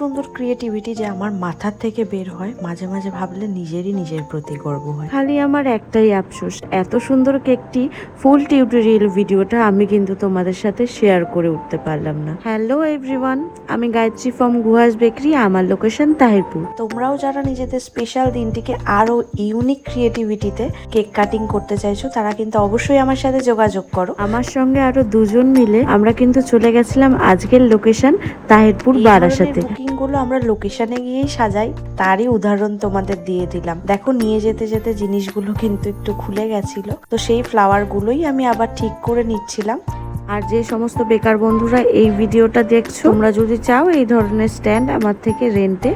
সুন্দর ক্রিয়েটিভিটি যে আমার মাথার থেকে বের হয়, মাঝে মাঝে ভাবলে নিজের প্রতি গর্ব হয়। খালি আমার একটাই আফসোস, এত সুন্দর কেকটি ফুল টিউটোরিয়াল ভিডিওটা আমি কিন্তু তোমাদের সাথে শেয়ার করে উঠতে পারলাম না। হ্যালো এভরিওয়ান, আমি গায়ত্রী ফ্রম গুহাস বেকারি, আমার লোকেশন তাহিরপুর। তোমরাও যারা নিজেদের স্পেশাল দিনটিকে আরো ইউনিক ক্রিয়েটিভিটিতে কেক কাটিং করতে চাইছো, তারা কিন্তু অবশ্যই আমার সাথে যোগাযোগ করো। আমার সঙ্গে আরো দুজন মিলে আমরা কিন্তু চলে গেছিলাম আজকের লোকেশন তাহিরপুর বারাসাতে। বুকিং গুলো আমরা লোকেশনে গিয়েই সাজাই, তারই উদাহরণ তোমাদের দিয়ে দিলাম। দেখো নিয়ে যেতে যেতে জিনিসগুলো কিন্তু একটু খুলে গেছিল, তো সেই ফ্লাওয়ার গুলোই আমি আবার ঠিক করে নিচ্ছিলাম। আর যে সমস্ত বেকার বন্ধুরা এই ভিডিওটা দেখছো, তোমরা যদি চাও এই ধরনের স্ট্যান্ড আমার থেকে রেন্টে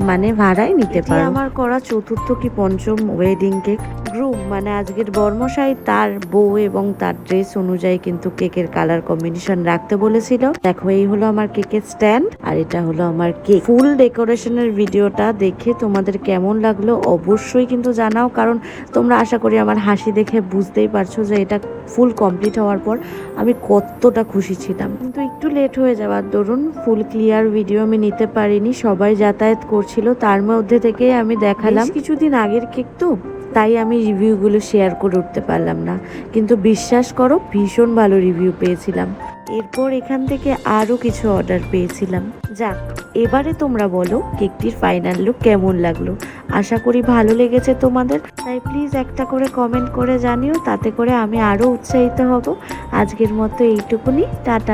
মানে ভাড়ায় নিতে পারো। আমার করা চতুর্থ কি পঞ্চম ওয়েডিং কেক। গ্রুম মানে আজকের বর্মশাই তার বউ এবং তার ড্রেস অনুযায়ী কিন্তু কেকের কালার কম্বিনেশন রাখতে বলেছিল। দেখো এই হলো আমার কেকের স্ট্যান্ড আর এটা হলো আমার কেক। ফুল ডেকোরেশনের ভিডিওটা দেখে তোমাদের কেমন লাগলো অবশ্যই কিন্তু জানাও, কারণ তোমরা আশা করি আমার হাসি দেখে বুঝতেই পারছো যে এটা ফুল কমপ্লিট হওয়ার পর আমি কতটা খুশি ছিলাম। কিন্তু একটু লেট হয়ে যাওয়ার দরুন ফুল ক্লিয়ার ভিডিও আমি নিতে পারিনি, সবাই যাতায়াত করছিল, তার মধ্যে থেকে আমি দেখালাম। কিছুদিন আগের কেক তো, তাই আমি রিভিউগুলো শেয়ার করে উঠতে পারলাম না, কিন্তু বিশ্বাস করো ভীষণ ভালো রিভিউ পেয়েছিলাম। এরপর এখান থেকে আরও কিছু অর্ডার পেয়েছিলাম। যাক, এবারে তোমরা বলো কেকটির ফাইনাল লুক কেমন লাগলো। আশা করি ভালো লেগেছে তোমাদের, তাই প্লিজ একটা করে কমেন্ট করে জানিও, তাতে করে আমি আরও উৎসাহিত হব। আজকের মতো এইটুকুনি, টাটা।